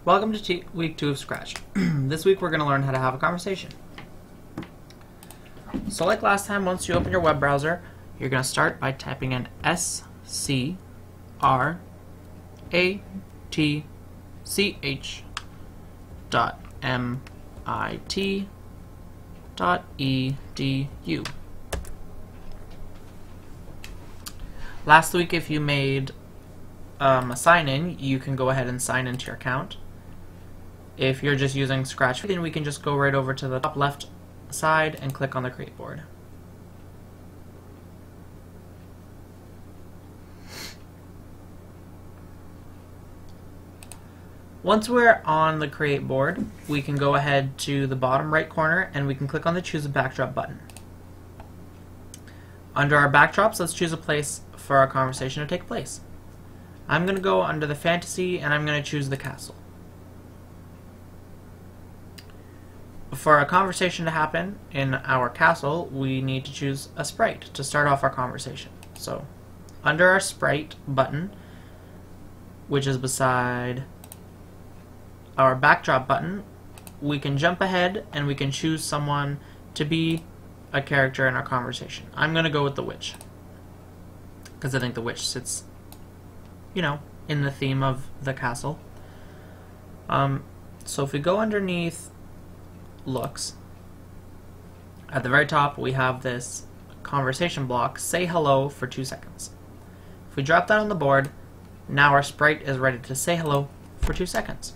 Welcome to week 2 of Scratch. This week we're going to learn how to have a conversation. So like last time, once you open your web browser, you're going to start by typing in scratch.mit.edu. Last week, if you made a sign-in, you can go ahead and sign into your account. If you're just using Scratch, then we can just go right over to the top left side and click on the Create board. Once we're on the Create board, we can go ahead to the bottom right corner and we can click on the Choose a Backdrop button. Under our backdrops, let's choose a place for our conversation to take place. I'm going to go under the fantasy and I'm going to choose the castle. For a conversation to happen in our castle, we need to choose a sprite to start off our conversation. So, under our sprite button, which is beside our backdrop button, we can jump ahead and we can choose someone to be a character in our conversation. I'm going to go with the witch, because I think the witch sits, you know, in the theme of the castle. So if we go underneath looks, at the very top we have this conversation block, say hello for 2 seconds. If we drop that on the board, now our sprite is ready to say hello for 2 seconds.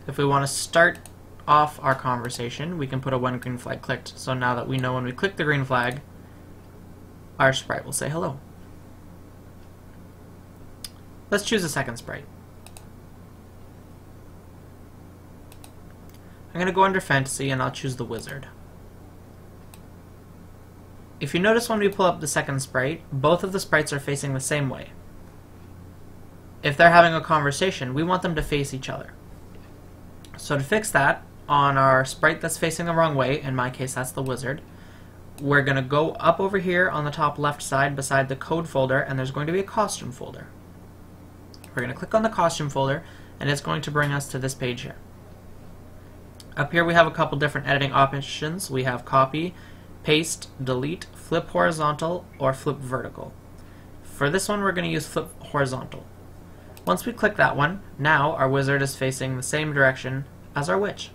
If we want to start off our conversation, we can put a one green flag clicked, so now that we know when we click the green flag, our sprite will say hello. Let's choose a second sprite. I'm going to go under Fantasy and I'll choose the Wizard. If you notice when we pull up the second sprite, both of the sprites are facing the same way. If they're having a conversation, we want them to face each other. So to fix that, on our sprite that's facing the wrong way, in my case that's the Wizard, we're going to go up over here on the top left side beside the code folder, and there's going to be a costume folder. We're going to click on the costume folder and it's going to bring us to this page here. Up here we have a couple different editing options. We have copy, paste, delete, flip horizontal, or flip vertical. For this one we're going to use flip horizontal. Once we click that one, now our wizard is facing the same direction as our witch.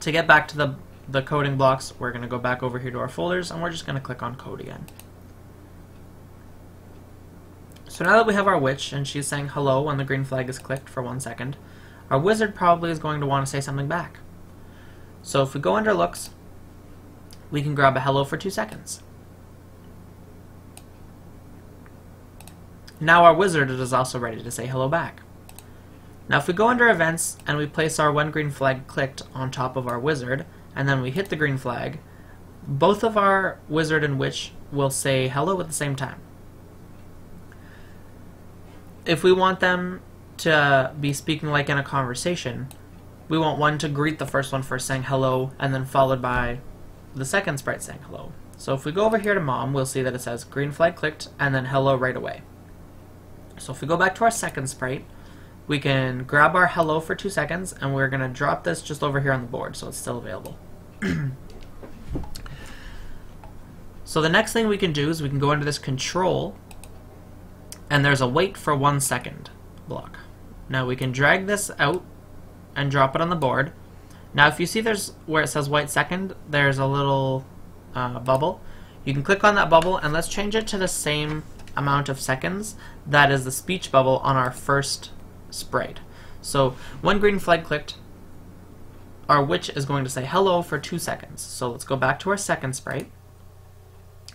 To get back to the coding blocks, we're going to go back over here to our folders and we're just going to click on code again. So now that we have our witch and she's saying hello when the green flag is clicked for 1 second, our wizard probably is going to want to say something back. So if we go under looks, we can grab a hello for 2 seconds. Now our wizard is also ready to say hello back. Now if we go under events and we place our one green flag clicked on top of our wizard and then we hit the green flag, both of our wizard and witch will say hello at the same time. If we want them to be speaking like in a conversation, we want one to greet the first one first saying hello and then followed by the second sprite saying hello. So if we go over here to mom, we'll see that it says green flag clicked and then hello right away. So if we go back to our second sprite, we can grab our hello for 2 seconds and we're going to drop this just over here on the board so it's still available. So the next thing we can do is we can go into this control and there's a wait for 1 second block. Now we can drag this out and drop it on the board. Now if you see there's where it says wait second, there's a little bubble. You can click on that bubble and let's change it to the same amount of seconds that is the speech bubble on our first sprite. So when green flag clicked, our witch is going to say hello for 2 seconds. So let's go back to our second sprite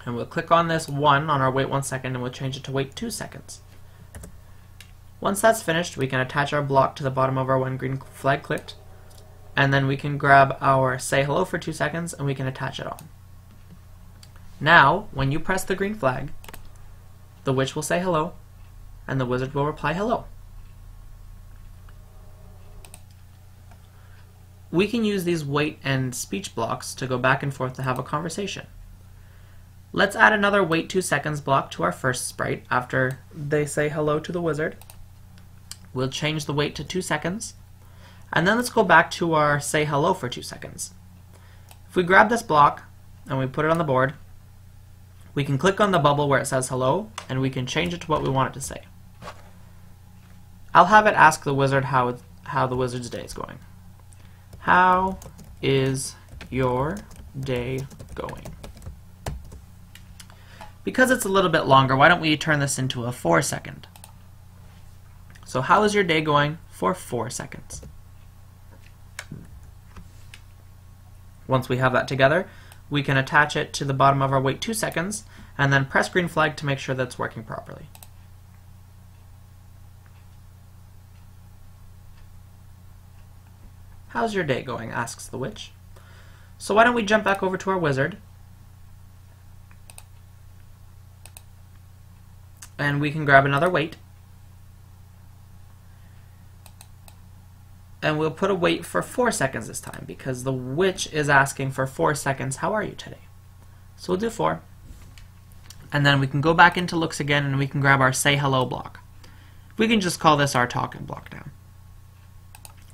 and we'll click on this 1 on our wait 1 second and we'll change it to wait 2 seconds. Once that's finished, we can attach our block to the bottom of our one green flag clicked, and then we can grab our say hello for 2 seconds and we can attach it on. Now, when you press the green flag, the witch will say hello and the wizard will reply hello. We can use these wait and speech blocks to go back and forth to have a conversation. Let's add another wait 2 seconds block to our first sprite after they say hello to the wizard. We'll change the wait to 2 seconds. And then let's go back to our say hello for 2 seconds. If we grab this block and we put it on the board, we can click on the bubble where it says hello, and we can change it to what we want it to say. I'll have it ask the wizard how the wizard's day is going. How is your day going? Because it's a little bit longer, why don't we turn this into a 4 second? So how is your day going for 4 seconds? Once we have that together, we can attach it to the bottom of our wait 2 seconds and then press green flag to make sure that it's working properly. How's your day going? Asks the witch. So why don't we jump back over to our wizard, and we can grab another wait, and we'll put a wait for 4 seconds this time because the witch is asking for 4 seconds, how are you today? So we'll do 4. And then we can go back into looks again and we can grab our say hello block. We can just call this our talking block now.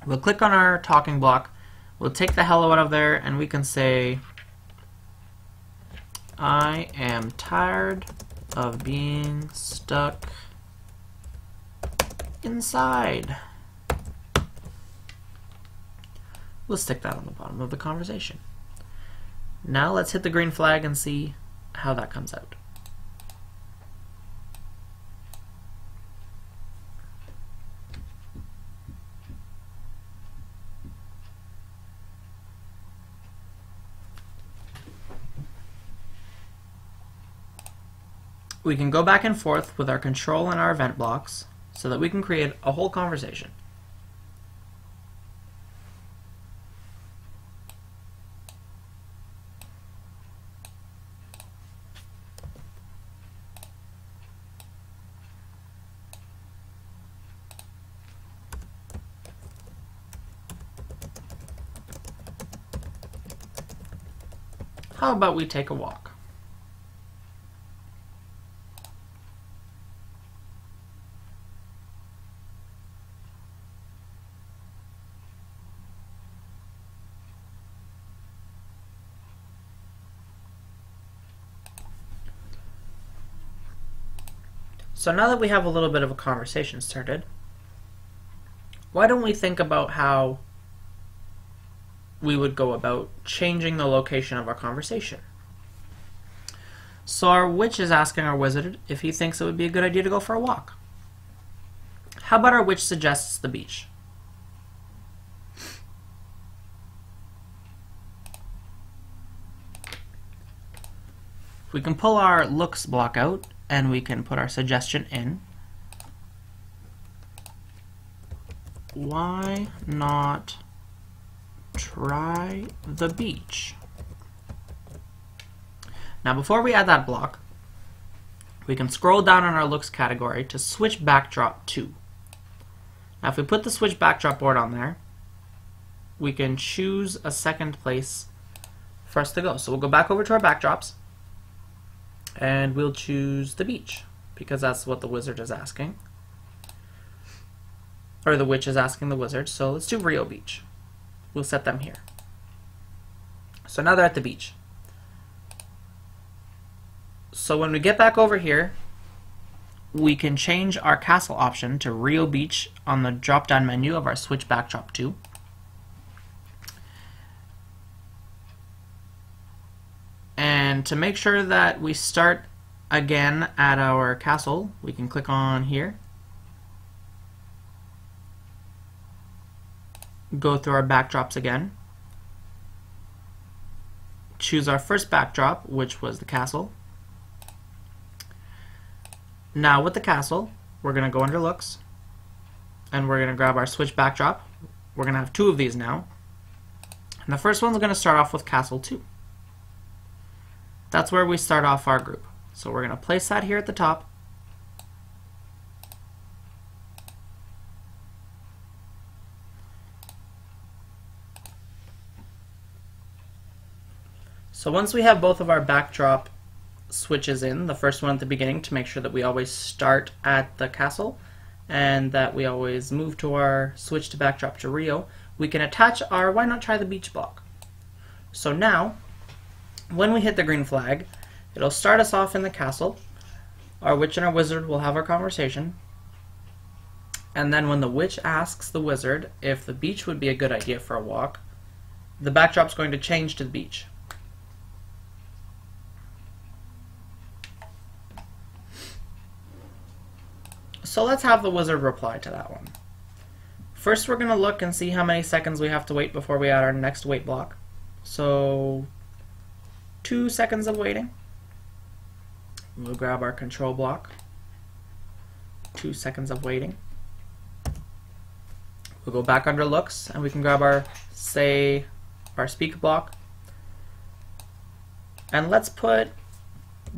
We'll click on our talking block, we'll take the hello out of there, and we can say, I am tired of being stuck inside. We'll stick that on the bottom of the conversation. Now let's hit the green flag and see how that comes out. We can go back and forth with our control and our event blocks so that we can create a whole conversation. How about we take a walk? So now that we have a little bit of a conversation started, why don't we think about how we would go about changing the location of our conversation? So our witch is asking our wizard if he thinks it would be a good idea to go for a walk. How about our witch suggests the beach? We can pull our looks block out and we can put our suggestion in. Why not try the beach? Now before we add that block, we can scroll down on our looks category to switch backdrop to. Now if we put the switch backdrop board on there, we can choose a second place for us to go. So we'll go back over to our backdrops and we'll choose the beach because that's what the wizard is asking. Or the witch is asking the wizard, so let's do Rio Beach. We'll set them here. So now they're at the beach. So when we get back over here, we can change our castle option to Rio Beach on the drop-down menu of our switch backdrop to. And to make sure that we start again at our castle, we can click on here, go through our backdrops again, choose our first backdrop, which was the castle. Now with the castle, we're going to go under looks and we're going to grab our switch backdrop. We're going to have 2 of these now. And the first one's going to start off with castle 2. That's where we start off our group. So we're going to place that here at the top. So once we have both of our backdrop switches in, the first one at the beginning to make sure that we always start at the castle, and that we always move to our switch to backdrop to Rio, we can attach our why not try the beach block. So now, when we hit the green flag, it'll start us off in the castle. Our witch and our wizard will have our conversation. And then when the witch asks the wizard if the beach would be a good idea for a walk, the backdrop's going to change to the beach. So let's have the wizard reply to that one. First we're going to look and see how many seconds we have to wait before we add our next wait block. So 2 seconds of waiting. We'll grab our control block. 2 seconds of waiting. We'll go back under looks and we can grab our, say, our speak block. And let's put,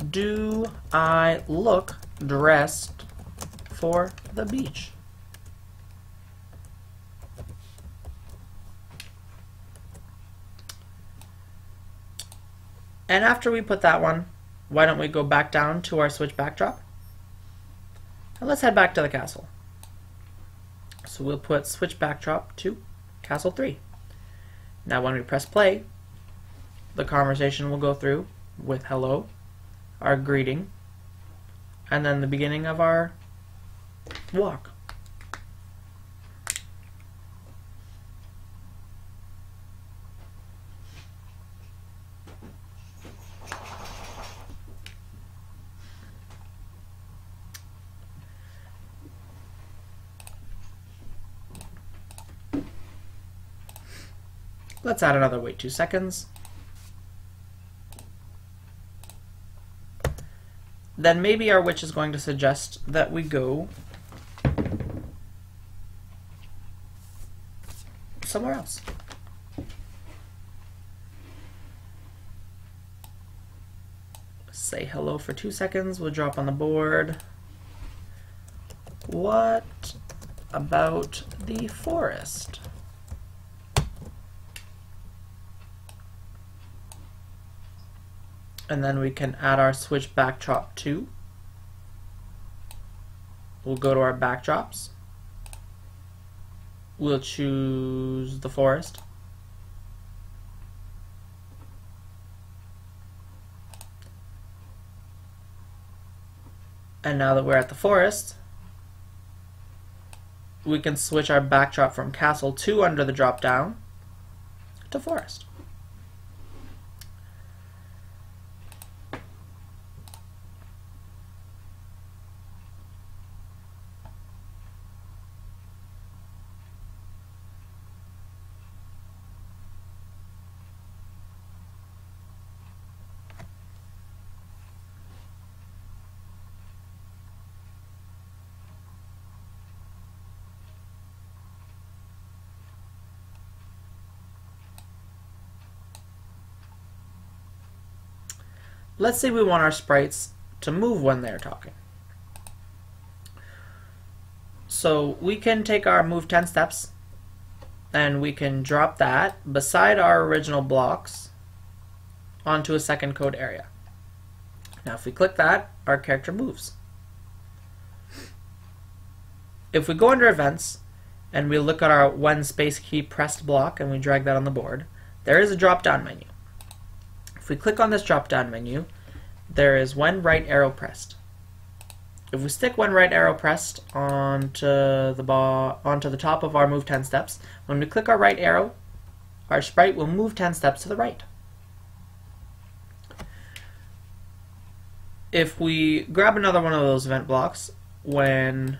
do I look dressed for the beach? And after we put that one, why don't we go back down to our switch backdrop? And let's head back to the castle. So we'll put switch backdrop to castle 3. Now when we press play, the conversation will go through with hello, our greeting, and then the beginning of our walk. Let's add another wait 2 seconds. Then maybe our witch is going to suggest that we go somewhere else. Say hello for 2 seconds. We'll drop on the board. What about the forest? And then we can add our switch backdrop to. We'll go to our backdrops. We'll choose the forest. And now that we're at the forest, we can switch our backdrop from castle to under the drop down to forest. Let's say we want our sprites to move when they're talking. So we can take our move 10 steps and we can drop that beside our original blocks onto a second code area. Now if we click that, our character moves. If we go under events and we look at our when space key pressed block and we drag that on the board, there is a drop down menu. If we click on this drop down menu, there is when right arrow pressed. If we stick when right arrow pressed onto the top of our move 10 steps, when we click our right arrow, our sprite will move 10 steps to the right. If we grab another one of those event blocks, when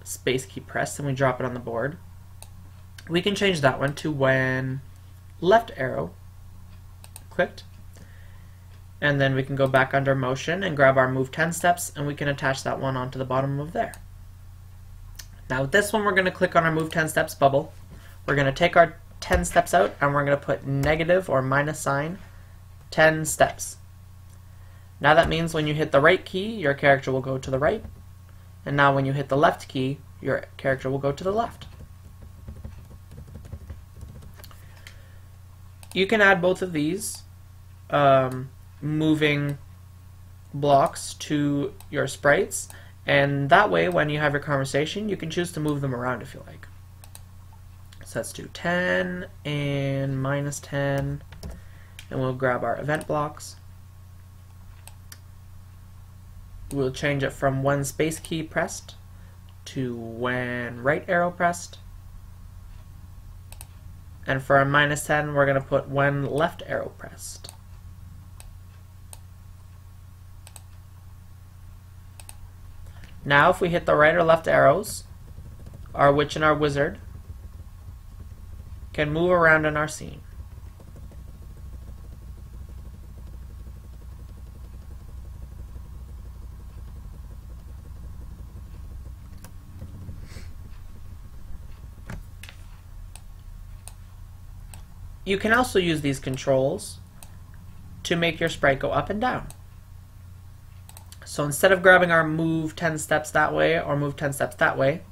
space key pressed and we drop it on the board, we can change that one to when left arrow clicked, and then we can go back under motion and grab our move 10 steps and we can attach that one onto the bottom of there. Now with this one we're going to click on our move 10 steps bubble. We're going to take our 10 steps out and we're going to put negative or minus sign 10 steps. Now that means when you hit the right key, your character will go to the right, and now when you hit the left key, your character will go to the left. You can add both of these moving blocks to your sprites, And that way, when you have your conversation, you can choose to move them around if you like. So let's do 10 and minus 10, and we'll grab our event blocks. We'll change it from when space key pressed to when right arrow pressed. And for our minus 10, we're going to put when left arrow pressed. Now if we hit the right or left arrows, our witch and our wizard can move around in our scene. You can also use these controls to make your sprite go up and down. So instead of grabbing our move 10 steps that way or move 10 steps that way,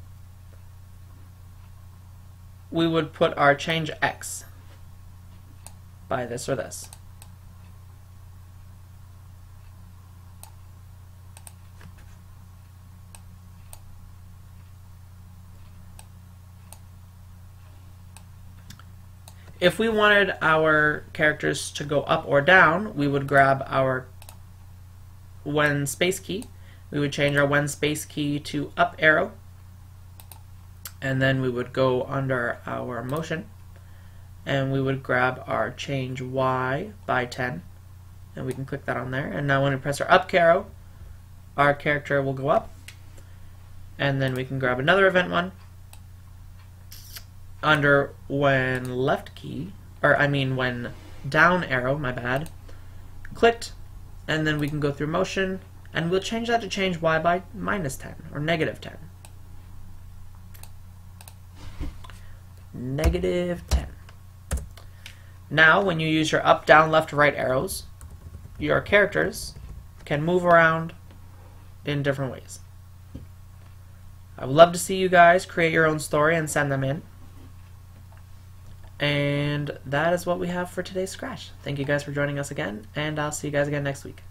we would put our change X by this or this. If we wanted our characters to go up or down, we would grab our when space key. We would change our when space key to up arrow, and then we would go under our motion, and we would grab our change Y by 10, and we can click that on there. And now when we press our up arrow, our character will go up, and then we can grab another event one under when left key, or I mean when down arrow, my bad, clicked, and then we can go through motion, and we'll change that to change Y by minus 10 or negative 10. Negative 10. Now when you use your up, down, left, right arrows, your characters can move around in different ways. I would love to see you guys create your own story and send them in. And that is what we have for today's Scratch. Thank you guys for joining us again, and I'll see you guys again next week.